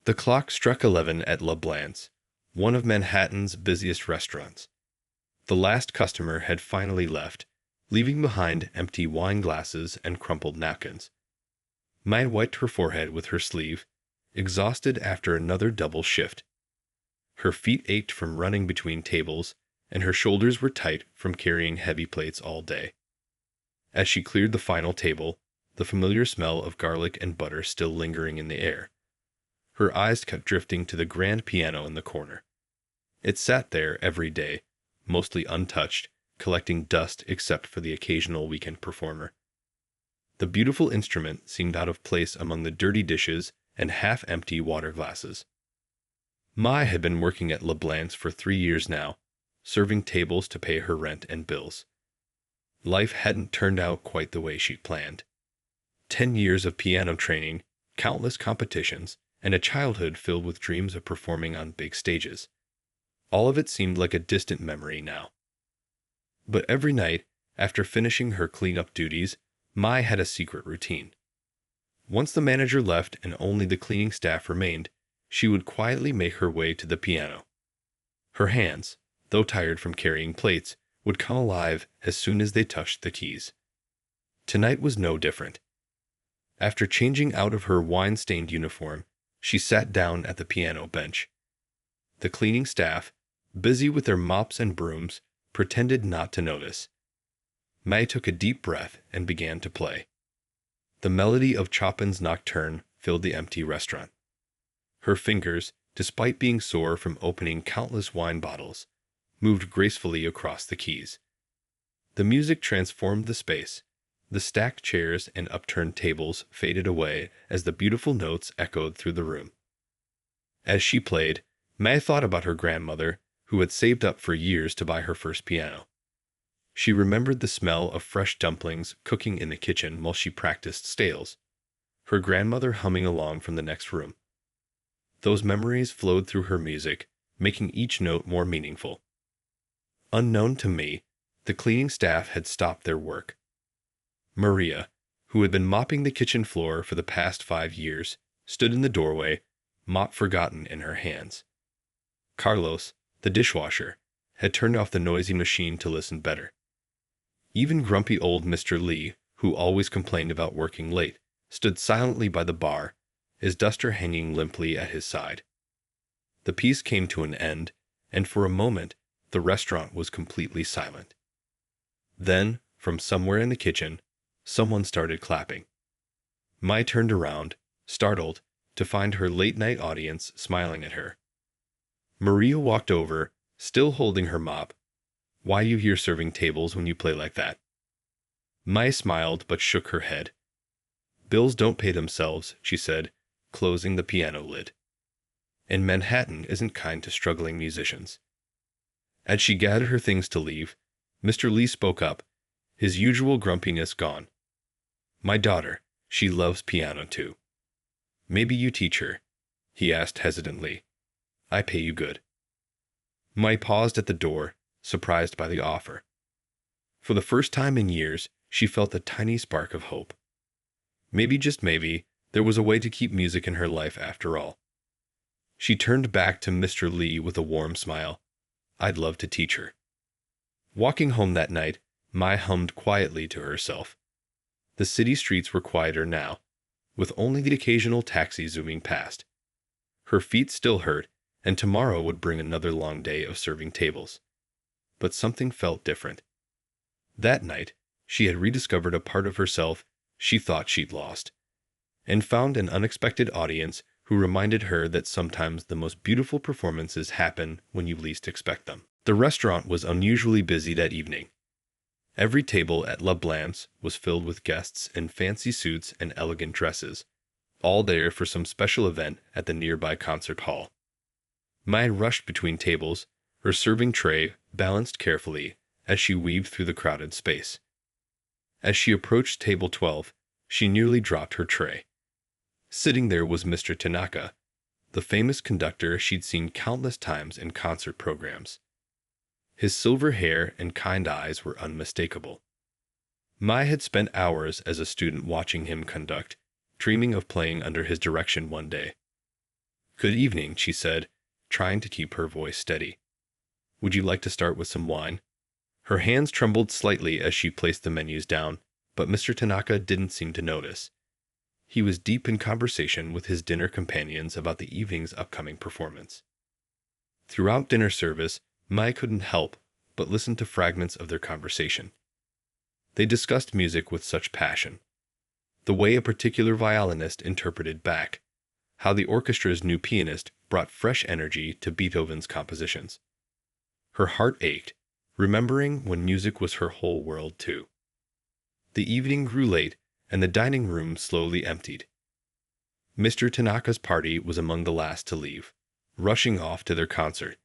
The clock struck 11 at La Blanche, one of Manhattan's busiest restaurants. The last customer had finally left, leaving behind empty wine glasses and crumpled napkins. Mai wiped her forehead with her sleeve, exhausted after another double shift. Her feet ached from running between tables, and her shoulders were tight from carrying heavy plates all day. As she cleared the final table, the familiar smell of garlic and butter still lingering in the air. Her eyes kept drifting to the grand piano in the corner. It sat there every day, mostly untouched, collecting dust except for the occasional weekend performer. The beautiful instrument seemed out of place among the dirty dishes and half-empty water glasses. Mai had been working at La Blanche for 3 years now, serving tables to pay her rent and bills. Life hadn't turned out quite the way she'd planned. 10 years of piano training, countless competitions, and a childhood filled with dreams of performing on big stages. All of it seemed like a distant memory now. But every night, after finishing her cleanup duties, Mai had a secret routine. Once the manager left and only the cleaning staff remained, she would quietly make her way to the piano. Her hands, though tired from carrying plates, would come alive as soon as they touched the keys. Tonight was no different. After changing out of her wine-stained uniform, she sat down at the piano bench. The cleaning staff, busy with their mops and brooms, pretended not to notice. Mai took a deep breath and began to play. The melody of Chopin's Nocturne filled the empty restaurant. Her fingers, despite being sore from opening countless wine bottles, moved gracefully across the keys. The music transformed the space. The stacked chairs and upturned tables faded away as the beautiful notes echoed through the room. As she played, Mai thought about her grandmother, who had saved up for years to buy her first piano. She remembered the smell of fresh dumplings cooking in the kitchen while she practiced scales, her grandmother humming along from the next room. Those memories flowed through her music, making each note more meaningful. Unknown to me, the cleaning staff had stopped their work. Maria, who had been mopping the kitchen floor for the past 5 years, stood in the doorway, mop forgotten in her hands. Carlos, the dishwasher, had turned off the noisy machine to listen better. Even grumpy old Mr. Lee, who always complained about working late, stood silently by the bar, his duster hanging limply at his side. The piece came to an end, and for a moment the restaurant was completely silent. Then, from somewhere in the kitchen, someone started clapping. Mai turned around, startled, to find her late-night audience smiling at her. Maria walked over, still holding her mop. "Why you here serving tables when you play like that?" Mai smiled but shook her head. "Bills don't pay themselves," she said, closing the piano lid. "And Manhattan isn't kind to struggling musicians." As she gathered her things to leave, Mr. Lee spoke up, his usual grumpiness gone. "My daughter, she loves piano too. Maybe you teach her," he asked hesitantly. "I pay you good." Mai paused at the door, surprised by the offer. For the first time in years, she felt a tiny spark of hope. Maybe, just maybe, there was a way to keep music in her life after all. She turned back to Mr. Lee with a warm smile. "I'd love to teach her." Walking home that night, Mai hummed quietly to herself. The city streets were quieter now, with only the occasional taxi zooming past. Her feet still hurt, and tomorrow would bring another long day of serving tables. But something felt different. That night, she had rediscovered a part of herself she thought she'd lost, and found an unexpected audience who reminded her that sometimes the most beautiful performances happen when you least expect them. The restaurant was unusually busy that evening. Every table at La Blanche was filled with guests in fancy suits and elegant dresses, all there for some special event at the nearby concert hall. Mai rushed between tables, her serving tray balanced carefully as she weaved through the crowded space. As she approached table 12, she nearly dropped her tray. Sitting there was Mr. Tanaka, the famous conductor she'd seen countless times in concert programs. His silver hair and kind eyes were unmistakable. Mai had spent hours as a student watching him conduct, dreaming of playing under his direction one day. "Good evening," she said, trying to keep her voice steady. "Would you like to start with some wine?" Her hands trembled slightly as she placed the menus down, but Mr. Tanaka didn't seem to notice. He was deep in conversation with his dinner companions about the evening's upcoming performance. Throughout dinner service, Mai couldn't help but listen to fragments of their conversation. They discussed music with such passion. The way a particular violinist interpreted Bach, how the orchestra's new pianist brought fresh energy to Beethoven's compositions. Her heart ached, remembering when music was her whole world too. The evening grew late, and the dining room slowly emptied. Mr. Tanaka's party was among the last to leave, rushing off to their concert.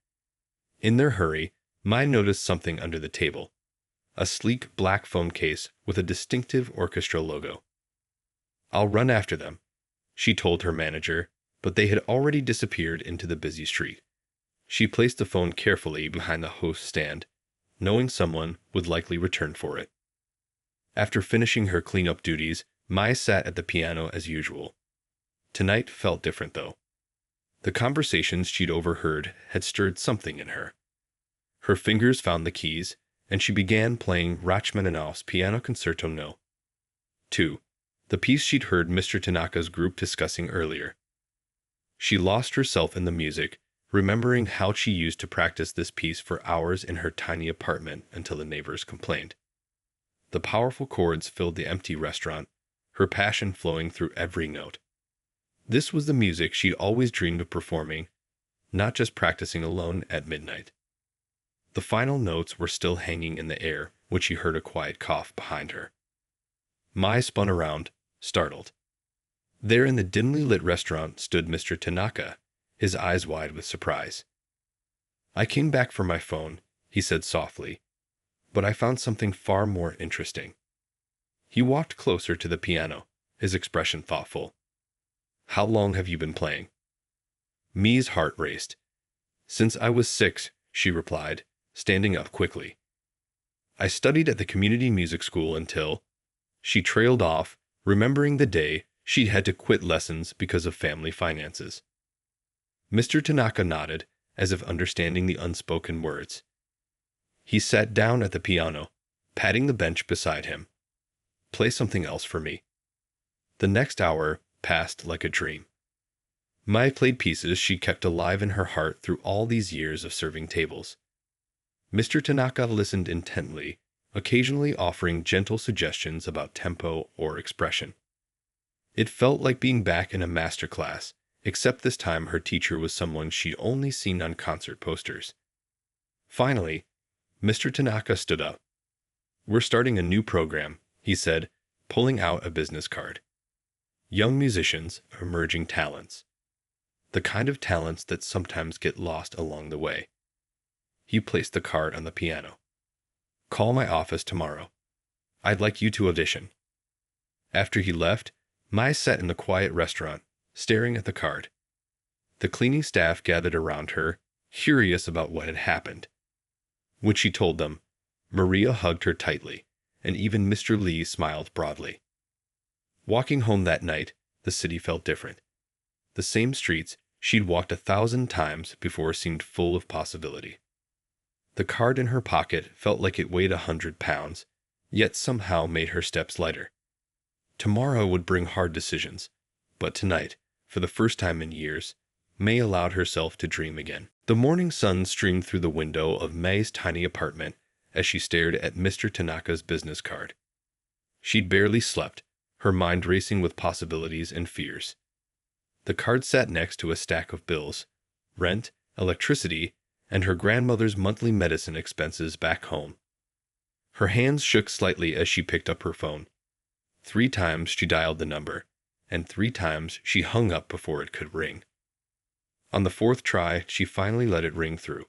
In their hurry, Mai noticed something under the table, a sleek black phone case with a distinctive orchestra logo. "I'll run after them," she told her manager, but they had already disappeared into the busy street. She placed the phone carefully behind the host's stand, knowing someone would likely return for it. After finishing her cleanup duties, Mai sat at the piano as usual. Tonight felt different, though. The conversations she'd overheard had stirred something in her. Her fingers found the keys, and she began playing Rachmaninoff's Piano Concerto No. 2, the piece she'd heard Mr. Tanaka's group discussing earlier. She lost herself in the music, remembering how she used to practice this piece for hours in her tiny apartment until the neighbors complained. The powerful chords filled the empty restaurant, her passion flowing through every note. This was the music she'd always dreamed of performing, not just practicing alone at midnight. The final notes were still hanging in the air when she heard a quiet cough behind her. Mai spun around, startled. There in the dimly lit restaurant stood Mr. Tanaka, his eyes wide with surprise. "I came back for my phone," he said softly, "but I found something far more interesting." He walked closer to the piano, his expression thoughtful. "How long have you been playing?" Mi's heart raced. "Since I was 6, she replied, standing up quickly. "I studied at the community music school until—" She trailed off, remembering the day she'd had to quit lessons because of family finances. Mr. Tanaka nodded, as if understanding the unspoken words. He sat down at the piano, patting the bench beside him. "Play something else for me." The next hour passed like a dream. Mai played pieces she kept alive in her heart through all these years of serving tables. Mr. Tanaka listened intently, occasionally offering gentle suggestions about tempo or expression. It felt like being back in a master class, except this time her teacher was someone she'd only seen on concert posters. Finally, Mr. Tanaka stood up. "We're starting a new program," he said, pulling out a business card. "Young musicians, emerging talents. The kind of talents that sometimes get lost along the way." He placed the card on the piano. "Call my office tomorrow. I'd like you to audition." After he left, Mai sat in the quiet restaurant, staring at the card. The cleaning staff gathered around her, curious about what had happened. When she told them, Maria hugged her tightly, and even Mr. Lee smiled broadly. Walking home that night, the city felt different. The same streets she'd walked 1,000 times before seemed full of possibility. The card in her pocket felt like it weighed 100 pounds, yet somehow made her steps lighter. Tomorrow would bring hard decisions, but tonight, for the first time in years, Mai allowed herself to dream again. The morning sun streamed through the window of Mai's tiny apartment as she stared at Mr. Tanaka's business card. She'd barely slept, her mind racing with possibilities and fears. The card sat next to a stack of bills, rent, electricity, and her grandmother's monthly medicine expenses back home. Her hands shook slightly as she picked up her phone. 3 times she dialed the number, and 3 times she hung up before it could ring. On the 4th try, she finally let it ring through.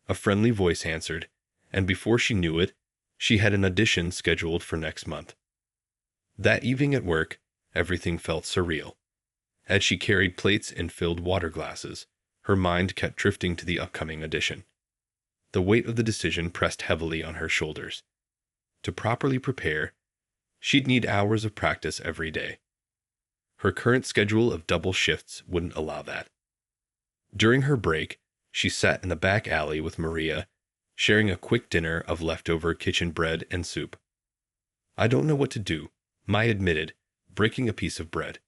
A friendly voice answered, and before she knew it, she had an audition scheduled for next month. That evening at work, everything felt surreal. As she carried plates and filled water glasses, her mind kept drifting to the upcoming audition. The weight of the decision pressed heavily on her shoulders. To properly prepare, she'd need hours of practice every day. Her current schedule of double shifts wouldn't allow that. During her break, she sat in the back alley with Maria, sharing a quick dinner of leftover kitchen bread and soup. I don't know what to do, Mai admitted, breaking a piece of bread.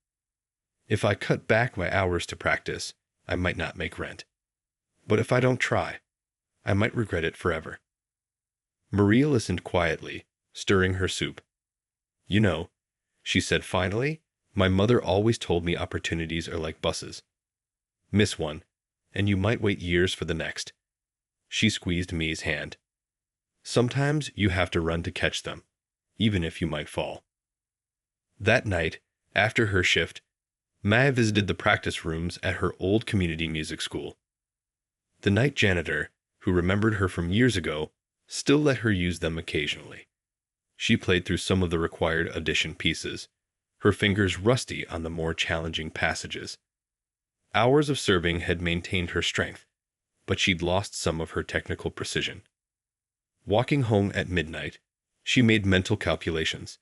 If I cut back my hours to practice, I might not make rent. But if I don't try, I might regret it forever. Maria listened quietly, stirring her soup. You know, she said finally, my mother always told me opportunities are like buses. Miss one, and you might wait years for the next. She squeezed Mi's hand. Sometimes you have to run to catch them, even if you might fall. That night, after her shift, Mai visited the practice rooms at her old community music school. The night janitor, who remembered her from years ago, still let her use them occasionally. She played through some of the required audition pieces, her fingers rusty on the more challenging passages. Hours of serving had maintained her strength, but she'd lost some of her technical precision. Walking home at midnight, she made mental calculations.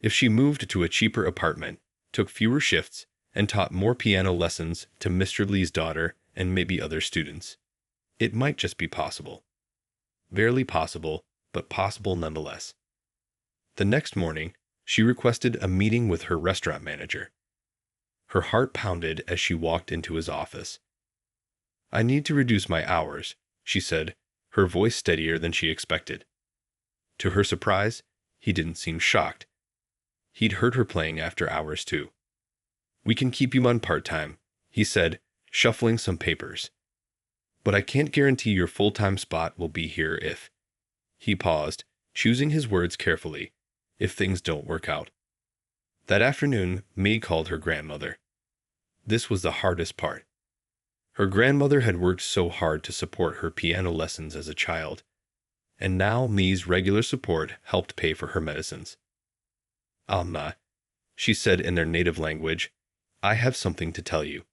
If she moved to a cheaper apartment, took fewer shifts, and taught more piano lessons to Mr. Lee's daughter and maybe other students, it might just be possible. Barely possible, but possible nonetheless. The next morning, she requested a meeting with her restaurant manager. Her heart pounded as she walked into his office. I need to reduce my hours, she said, her voice steadier than she expected. To her surprise, he didn't seem shocked. He'd heard her playing after hours too. We can keep you on part-time, he said, shuffling some papers. But I can't guarantee your full-time spot will be here if... He paused, choosing his words carefully, if things don't work out. That afternoon, Mai called her grandmother. This was the hardest part. Her grandmother had worked so hard to support her piano lessons as a child, and now Mai's regular support helped pay for her medicines. Alma, she said in their native language, I have something to tell you.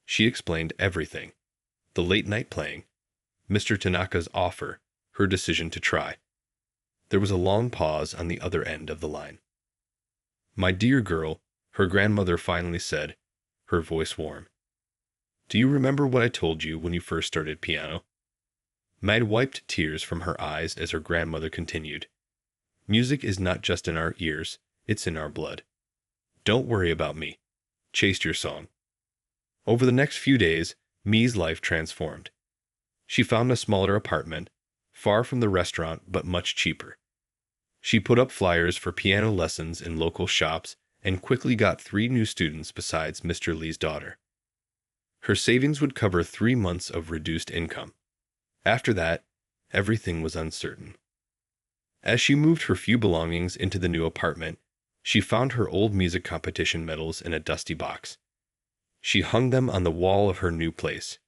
She explained everything. The late-night playing, Mr. Tanaka's offer, her decision to try. There was a long pause on the other end of the line. My dear girl, her grandmother finally said, her voice warm. Do you remember what I told you when you first started piano? Mai wiped tears from her eyes as her grandmother continued. Music is not just in our ears, it's in our blood. Don't worry about me. Chase your song. Over the next few days, Mai's life transformed. She found a smaller apartment, far from the restaurant but much cheaper. She put up flyers for piano lessons in local shops and quickly got 3 new students besides Mr. Lee's daughter. Her savings would cover 3 months of reduced income. After that, everything was uncertain. As she moved her few belongings into the new apartment, she found her old music competition medals in a dusty box. She hung them on the wall of her new place,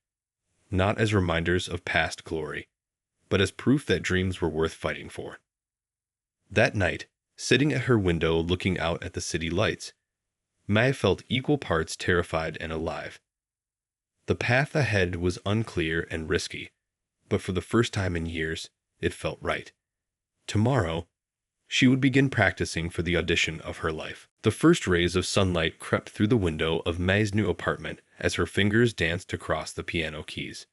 not as reminders of past glory, but as proof that dreams were worth fighting for. That night, sitting at her window looking out at the city lights, Mai felt equal parts terrified and alive. The path ahead was unclear and risky, but for the first time in years, it felt right. Tomorrow, she would begin practicing for the audition of her life. The first rays of sunlight crept through the window of Mai's new apartment as her fingers danced across the piano keys.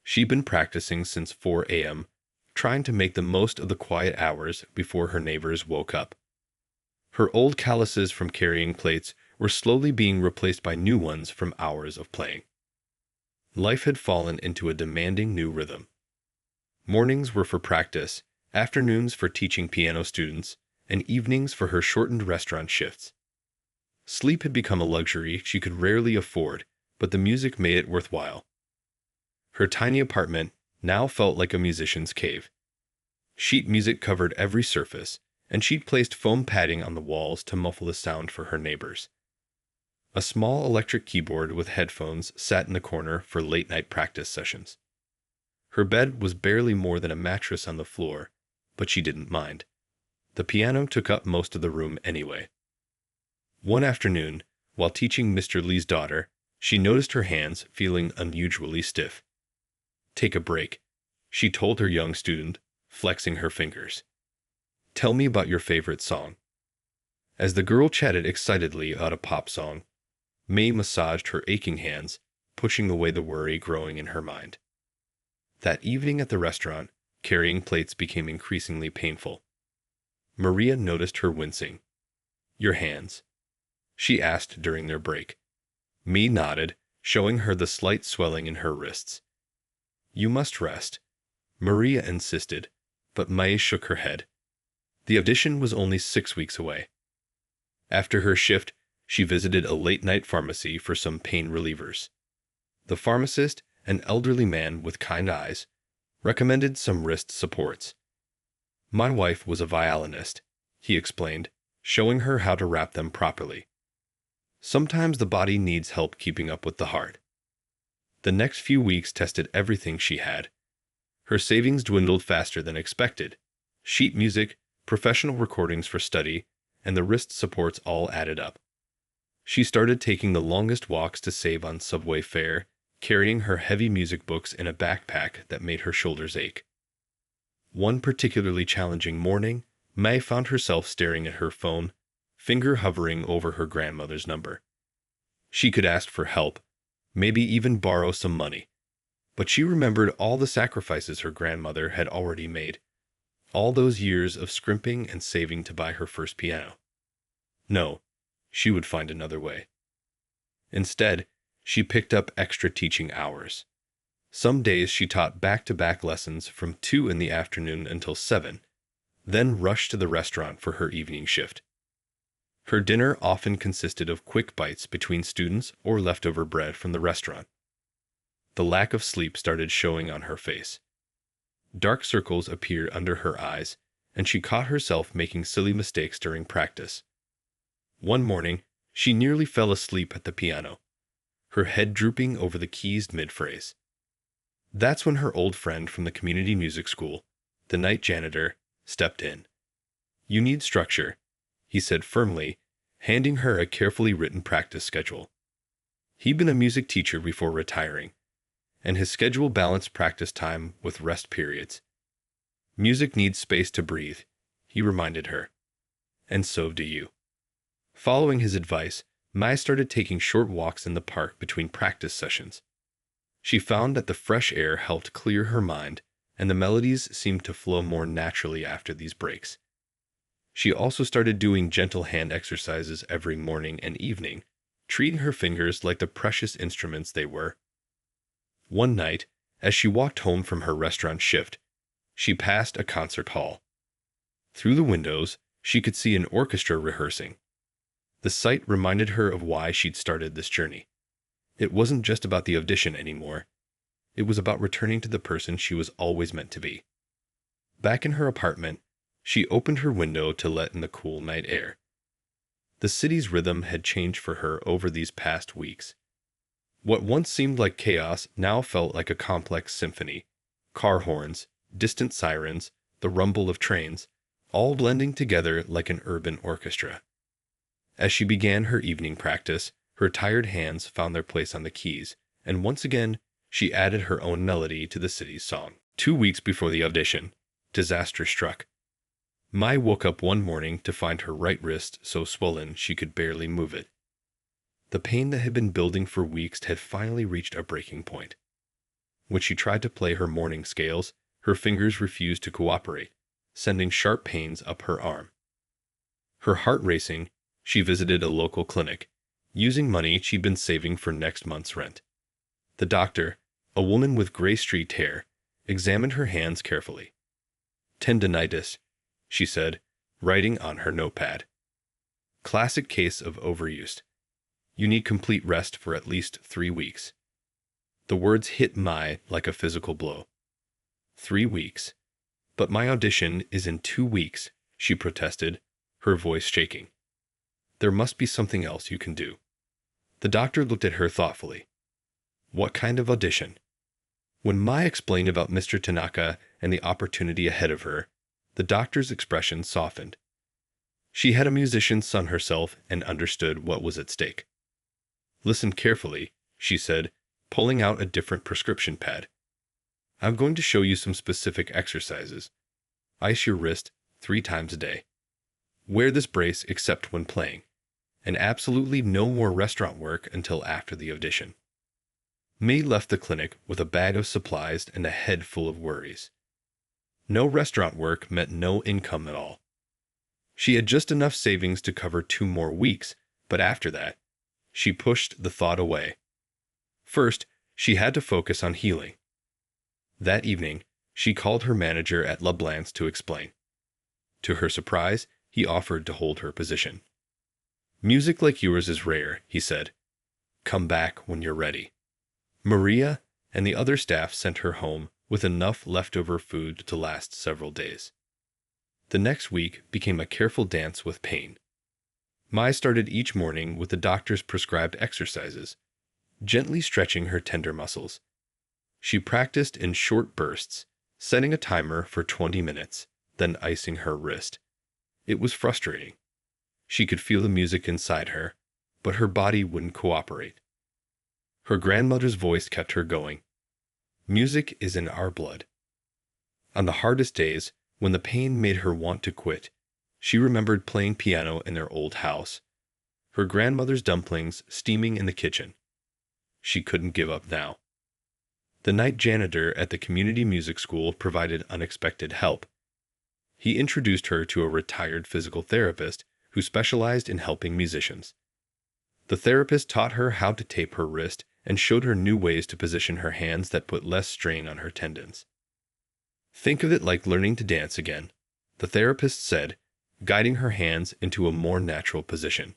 She'd been practicing since 4 a.m., trying to make the most of the quiet hours before her neighbors woke up. Her old calluses from carrying plates were slowly being replaced by new ones from hours of playing. Life had fallen into a demanding new rhythm. Mornings were for practice, afternoons for teaching piano students, and evenings for her shortened restaurant shifts. Sleep had become a luxury she could rarely afford, but the music made it worthwhile. Her tiny apartment now felt like a musician's cave. Sheet music covered every surface, and she'd placed foam padding on the walls to muffle the sound for her neighbors. A small electric keyboard with headphones sat in the corner for late-night practice sessions. Her bed was barely more than a mattress on the floor, but she didn't mind. The piano took up most of the room anyway. One afternoon, while teaching Mr. Lee's daughter, she noticed her hands feeling unusually stiff. Take a break, she told her young student, flexing her fingers. Tell me about your favorite song. As the girl chatted excitedly about a pop song, Mai massaged her aching hands, pushing away the worry growing in her mind. That evening at the restaurant, carrying plates became increasingly painful. Maria noticed her wincing. "Your hands?" she asked during their break. Mai nodded, showing her the slight swelling in her wrists. "You must rest," Maria insisted, but Mai shook her head. The audition was only 6 weeks away. After her shift, she visited a late-night pharmacy for some pain relievers. The pharmacist, an elderly man with kind eyes, recommended some wrist supports. "My wife was a violinist," he explained, showing her how to wrap them properly. "Sometimes the body needs help keeping up with the heart." The next few weeks tested everything she had. Her savings dwindled faster than expected. Sheet music, professional recordings for study, and the wrist supports all added up. She started taking the longest walks to save on subway fare, carrying her heavy music books in a backpack that made her shoulders ache. One particularly challenging morning, Mai found herself staring at her phone, finger hovering over her grandmother's number. She could ask for help, maybe even borrow some money. But she remembered all the sacrifices her grandmother had already made, all those years of scrimping and saving to buy her first piano. No, she would find another way. Instead, she picked up extra teaching hours. Some days she taught back-to-back lessons from 2 in the afternoon until 7, then rushed to the restaurant for her evening shift. Her dinner often consisted of quick bites between students or leftover bread from the restaurant. The lack of sleep started showing on her face. Dark circles appeared under her eyes, and she caught herself making silly mistakes during practice. One morning, she nearly fell asleep at the piano, her head drooping over the keys mid-phrase. That's when her old friend from the community music school, the night janitor, stepped in. "You need structure," he said firmly, handing her a carefully written practice schedule. He'd been a music teacher before retiring, and his schedule balanced practice time with rest periods. "Music needs space to breathe," he reminded her. "And so do you." Following his advice, Mai started taking short walks in the park between practice sessions. She found that the fresh air helped clear her mind, and the melodies seemed to flow more naturally after these breaks. She also started doing gentle hand exercises every morning and evening, treating her fingers like the precious instruments they were. One night, as she walked home from her restaurant shift, she passed a concert hall. Through the windows, she could see an orchestra rehearsing. The sight reminded her of why she'd started this journey. It wasn't just about the audition anymore. It was about returning to the person she was always meant to be. Back in her apartment, she opened her window to let in the cool night air. The city's rhythm had changed for her over these past weeks. What once seemed like chaos now felt like a complex symphony. Car horns, distant sirens, the rumble of trains, all blending together like an urban orchestra. As she began her evening practice, her tired hands found their place on the keys, and once again, she added her own melody to the city's song. 2 weeks before the audition, disaster struck. Mai woke up one morning to find her right wrist so swollen she could barely move it. The pain that had been building for weeks had finally reached a breaking point. When she tried to play her morning scales, her fingers refused to cooperate, sending sharp pains up her arm. Her heart racing, she visited a local clinic, using money she'd been saving for next month's rent. The doctor, a woman with gray-streaked hair, examined her hands carefully. "Tendinitis," she said, writing on her notepad. "Classic case of overuse. You need complete rest for at least 3 weeks." The words hit Mai like a physical blow. 3 weeks. "But my audition is in 2 weeks, she protested, her voice shaking. "There must be something else you can do." The doctor looked at her thoughtfully. "What kind of audition?" When Mai explained about Mr. Tanaka and the opportunity ahead of her, the doctor's expression softened. She had a musician's son herself and understood what was at stake. "Listen carefully," she said, pulling out a different prescription pad. "I'm going to show you some specific exercises. Ice your wrist 3 times a day. Wear this brace except when playing. And absolutely no more restaurant work until after the audition." May left the clinic with a bag of supplies and a head full of worries. No restaurant work meant no income at all. She had just enough savings to cover 2 more weeks, but after that, she pushed the thought away. First, she had to focus on healing. That evening, she called her manager at LeBlanc's to explain. To her surprise, he offered to hold her position. "Music like yours is rare," he said. "Come back when you're ready." Maria and the other staff sent her home with enough leftover food to last several days. The next week became a careful dance with pain. Mai started each morning with the doctor's prescribed exercises, gently stretching her tender muscles. She practiced in short bursts, setting a timer for 20 minutes, then icing her wrist. It was frustrating. She could feel the music inside her, but her body wouldn't cooperate. Her grandmother's voice kept her going. Music is in our blood. On the hardest days, when the pain made her want to quit, she remembered playing piano in their old house, her grandmother's dumplings steaming in the kitchen. She couldn't give up now. The night janitor at the community music school provided unexpected help. He introduced her to a retired physical therapist who specialized in helping musicians. The therapist taught her how to tape her wrist and showed her new ways to position her hands that put less strain on her tendons. "Think of it like learning to dance again," the therapist said, guiding her hands into a more natural position.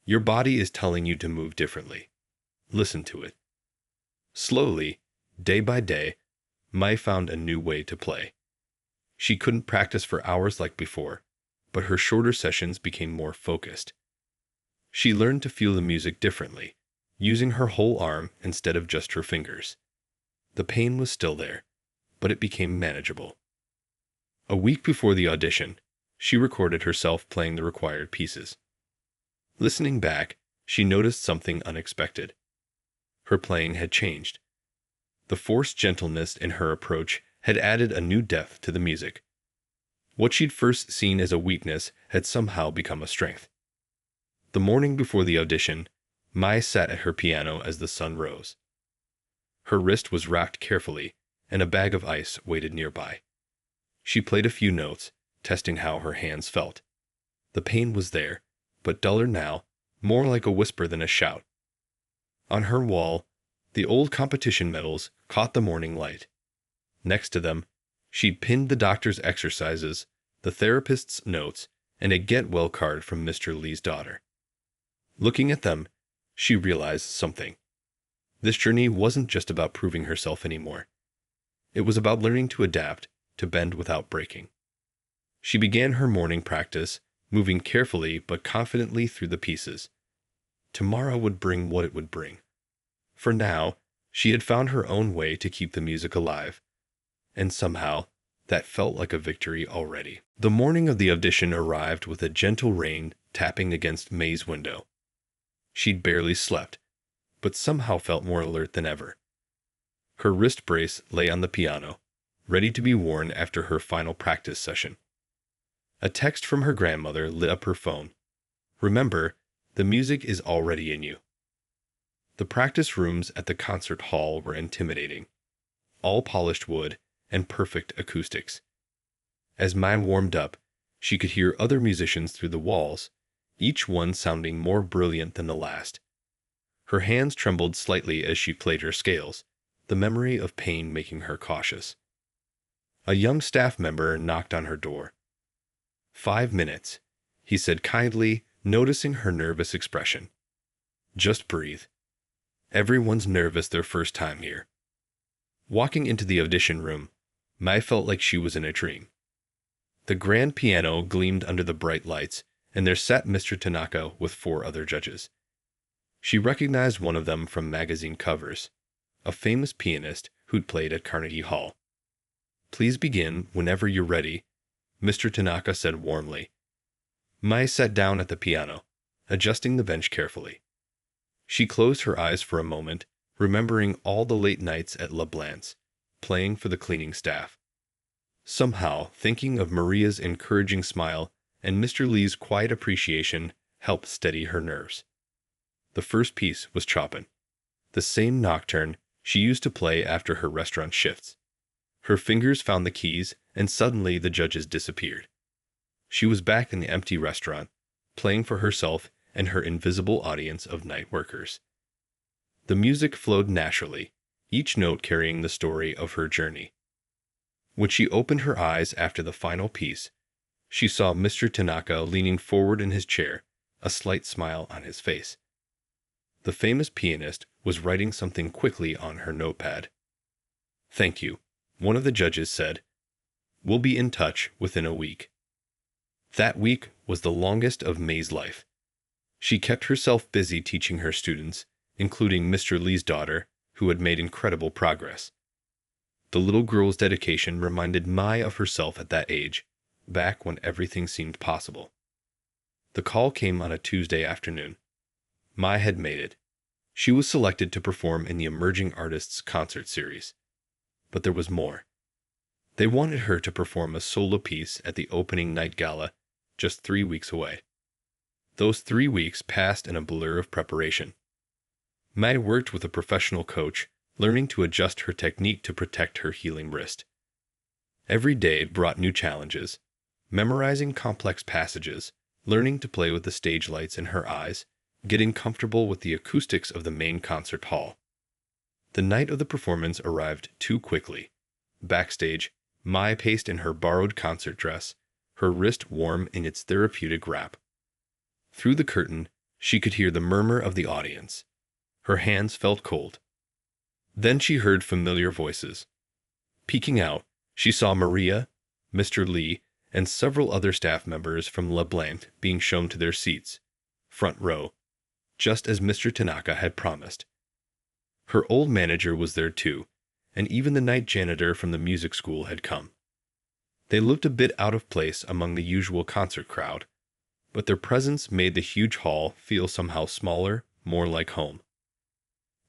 "Your body is telling you to move differently. Listen to it." Slowly, day by day, Mai found a new way to play. She couldn't practice for hours like before, but her shorter sessions became more focused. She learned to feel the music differently, using her whole arm instead of just her fingers. The pain was still there, but it became manageable. A week before the audition, she recorded herself playing the required pieces. Listening back, she noticed something unexpected. Her playing had changed. The forced gentleness in her approach had added a new depth to the music. What she'd first seen as a weakness had somehow become a strength. The morning before the audition, Mai sat at her piano as the sun rose. Her wrist was wrapped carefully, and a bag of ice waited nearby. She played a few notes, testing how her hands felt. The pain was there, but duller now, more like a whisper than a shout. On her wall, the old competition medals caught the morning light. Next to them, she'd pinned the doctor's exercises, the therapist's notes, and a get well card from Mr. Lee's daughter. Looking at them, she realized something. This journey wasn't just about proving herself anymore. It was about learning to adapt, to bend without breaking. She began her morning practice, moving carefully but confidently through the pieces. Tomorrow would bring what it would bring. For now, she had found her own way to keep the music alive. And somehow, that felt like a victory already. The morning of the audition arrived with a gentle rain tapping against Mai's window. She'd barely slept, but somehow felt more alert than ever. Her wrist brace lay on the piano, ready to be worn after her final practice session. A text from her grandmother lit up her phone. "Remember, the music is already in you." The practice rooms at the concert hall were intimidating. All polished wood and perfect acoustics. As Mai warmed up, she could hear other musicians through the walls, each one sounding more brilliant than the last. Her hands trembled slightly as she played her scales, the memory of pain making her cautious. A young staff member knocked on her door. "5 minutes," he said kindly, noticing her nervous expression. "Just breathe. Everyone's nervous their first time here." Walking into the audition room, Mai felt like she was in a dream. The grand piano gleamed under the bright lights, and there sat Mr. Tanaka with 4 other judges. She recognized one of them from magazine covers, a famous pianist who'd played at Carnegie Hall. "Please begin whenever you're ready," Mr. Tanaka said warmly. Mai sat down at the piano, adjusting the bench carefully. She closed her eyes for a moment, remembering all the late nights at LeBlanc's, playing for the cleaning staff. Somehow, thinking of Maria's encouraging smile and Mr. Lee's quiet appreciation helped steady her nerves. The first piece was Chopin. the same nocturne she used to play after her restaurant shifts. Her fingers found the keys, and suddenly the judges disappeared. She was back in the empty restaurant, playing for herself and her invisible audience of night workers. The music flowed naturally, each note carrying the story of her journey. When she opened her eyes after the final piece, she saw Mr. Tanaka leaning forward in his chair, a slight smile on his face. The famous pianist was writing something quickly on her notepad. "Thank you," one of the judges said. "We'll be in touch within a week." That week was the longest of Mei's life. She kept herself busy teaching her students, including Mr. Lee's daughter, who had made incredible progress. The little girl's dedication reminded Mei of herself at that age, back when everything seemed possible. The call came on a Tuesday afternoon. Mei had made it. She was selected to perform in the Emerging Artists Concert Series. But there was more. They wanted her to perform a solo piece at the opening night gala, just 3 weeks away. Those 3 weeks passed in a blur of preparation. Mei worked with a professional coach, learning to adjust her technique to protect her healing wrist. Every day brought new challenges, memorizing complex passages, learning to play with the stage lights in her eyes, getting comfortable with the acoustics of the main concert hall. The night of the performance arrived too quickly. Backstage, Mei paced in her borrowed concert dress, her wrist warm in its therapeutic wrap. Through the curtain, she could hear the murmur of the audience. Her hands felt cold. Then she heard familiar voices. Peeking out, she saw Maria, Mr. Lee, and several other staff members from Le Blanc being shown to their seats, front row, just as Mr. Tanaka had promised. Her old manager was there too, and even the night janitor from the music school had come. They looked a bit out of place among the usual concert crowd, but their presence made the huge hall feel somehow smaller, more like home.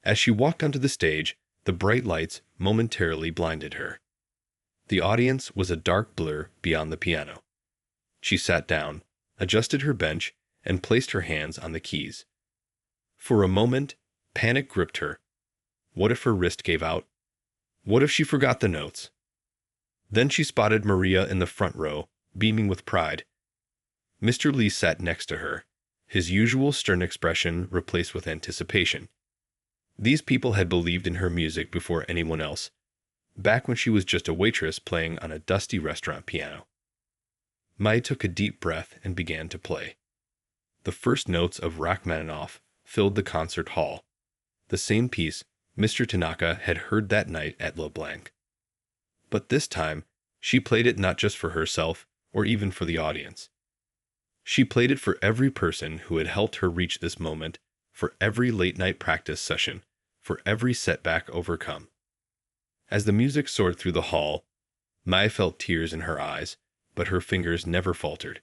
As she walked onto the stage, the bright lights momentarily blinded her. The audience was a dark blur beyond the piano. She sat down, adjusted her bench, and placed her hands on the keys. For a moment, panic gripped her. What if her wrist gave out? What if she forgot the notes? Then she spotted Maria in the front row, beaming with pride. Mr. Lee sat next to her, his usual stern expression replaced with anticipation. These people had believed in her music before anyone else, back when she was just a waitress playing on a dusty restaurant piano. Mei took a deep breath and began to play. The first notes of Rachmaninoff filled the concert hall, the same piece Mr. Tanaka had heard that night at Le Blanc. But this time, she played it not just for herself or even for the audience. She played it for every person who had helped her reach this moment, for every late-night practice session, for every setback overcome. As the music soared through the hall, Mei felt tears in her eyes, but her fingers never faltered.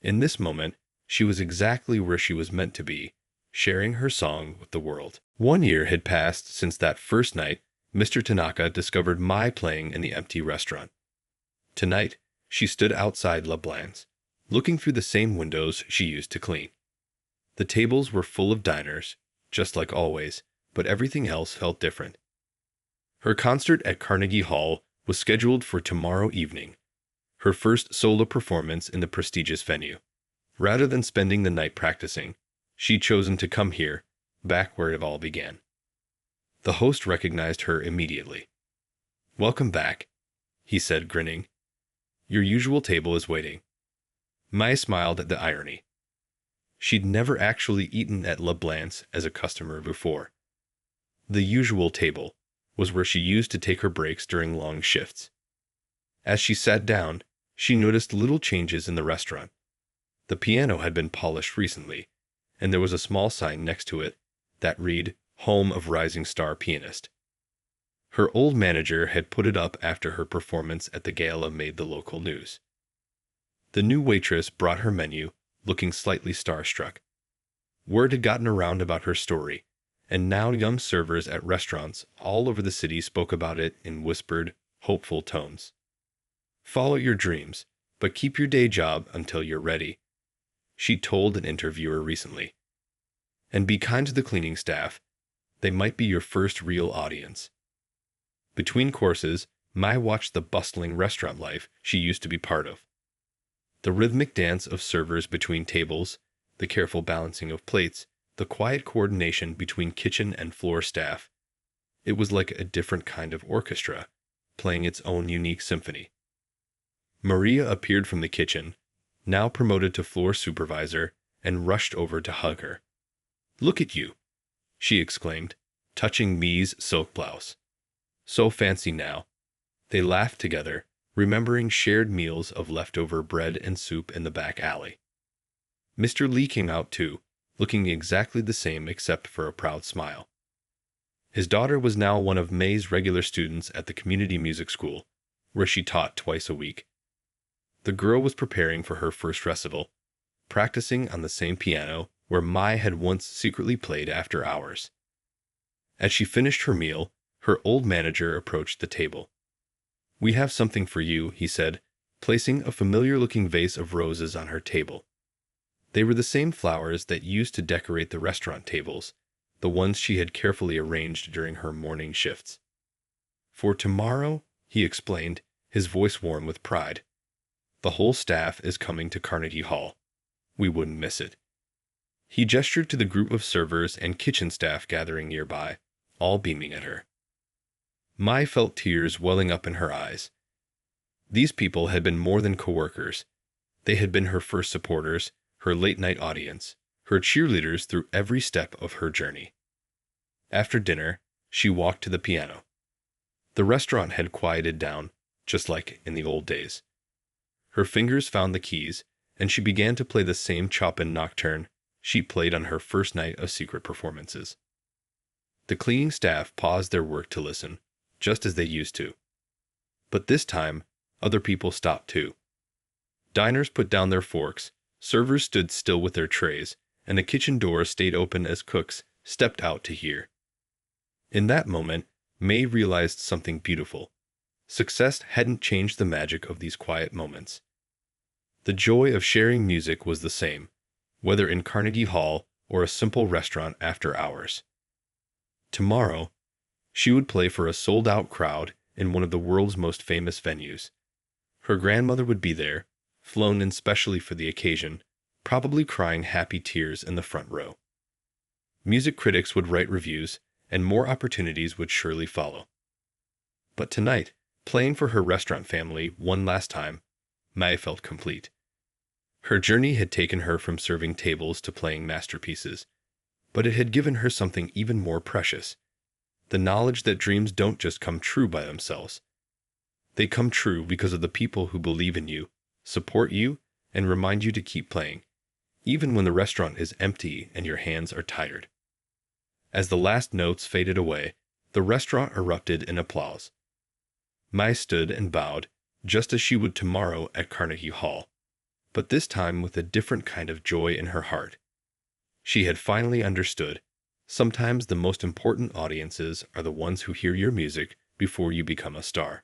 In this moment, she was exactly where she was meant to be, sharing her song with the world. 1 year had passed since that first night Mr. Tanaka discovered Mei playing in the empty restaurant. Tonight, she stood outside Le Blanc's, looking through the same windows she used to clean. The tables were full of diners, just like always, but everything else felt different. Her concert at Carnegie Hall was scheduled for tomorrow evening, her first solo performance in the prestigious venue. Rather than spending the night practicing, she'd chosen to come here, back where it all began. The host recognized her immediately. "Welcome back," he said, grinning. "Your usual table is waiting." Mei smiled at the irony. She'd never actually eaten at Le Blanc's as a customer before. The usual table was where she used to take her breaks during long shifts. As she sat down, she noticed little changes in the restaurant. The piano had been polished recently, and there was a small sign next to it that read, "Home of Rising Star Pianist." Her old manager had put it up after her performance at the gala made the local news. The new waitress brought her menu, looking slightly starstruck. Word had gotten around about her story, and now young servers at restaurants all over the city spoke about it in whispered, hopeful tones. "Follow your dreams, but keep your day job until you're ready," she told an interviewer recently. "And be kind to the cleaning staff. They might be your first real audience. Between courses, Mai watched the bustling restaurant life she used to be part of. The rhythmic dance of servers between tables, the careful balancing of plates, the quiet coordination between kitchen and floor staff. It was like a different kind of orchestra, playing its own unique symphony. Maria appeared from the kitchen, now promoted to floor supervisor, and rushed over to hug her. "Look at you!" she exclaimed, touching Mi's silk blouse. "So fancy now." They laughed together, remembering shared meals of leftover bread and soup in the back alley. Mr. Lee came out too, looking exactly the same except for a proud smile. His daughter was now one of Mai's regular students at the community music school, where she taught twice a week. The girl was preparing for her first recital, practicing on the same piano where Mai had once secretly played after hours. As she finished her meal, her old manager approached the table. "We have something for you," he said, placing a familiar-looking vase of roses on her table. They were the same flowers that used to decorate the restaurant tables, the ones she had carefully arranged during her morning shifts. "For tomorrow," he explained, his voice warm with pride. "The whole staff is coming to Carnegie Hall. We wouldn't miss it." He gestured to the group of servers and kitchen staff gathering nearby, all beaming at her. Mai felt tears welling up in her eyes. These people had been more than coworkers. They had been her first supporters, her late-night audience, her cheerleaders through every step of her journey. After dinner, she walked to the piano. The restaurant had quieted down, just like in the old days. Her fingers found the keys, and she began to play the same Chopin nocturne she played on her first night of secret performances. The cleaning staff paused their work to listen, just as they used to. But this time, other people stopped too. Diners put down their forks, servers stood still with their trays, and the kitchen door stayed open as cooks stepped out to hear. In that moment, Mai realized something beautiful. Success hadn't changed the magic of these quiet moments. The joy of sharing music was the same, whether in Carnegie Hall or a simple restaurant after hours. Tomorrow, she would play for a sold-out crowd in one of the world's most famous venues. Her grandmother would be there, flown in specially for the occasion, probably crying happy tears in the front row. Music critics would write reviews, and more opportunities would surely follow. But tonight, playing for her restaurant family one last time, Mai felt complete. Her journey had taken her from serving tables to playing masterpieces, but it had given her something even more precious: the knowledge that dreams don't just come true by themselves. They come true because of the people who believe in you, support you, and remind you to keep playing, even when the restaurant is empty and your hands are tired. As the last notes faded away, the restaurant erupted in applause. Mai stood and bowed, just as she would tomorrow at Carnegie Hall, but this time with a different kind of joy in her heart. She had finally understood. Sometimes the most important audiences are the ones who hear your music before you become a star.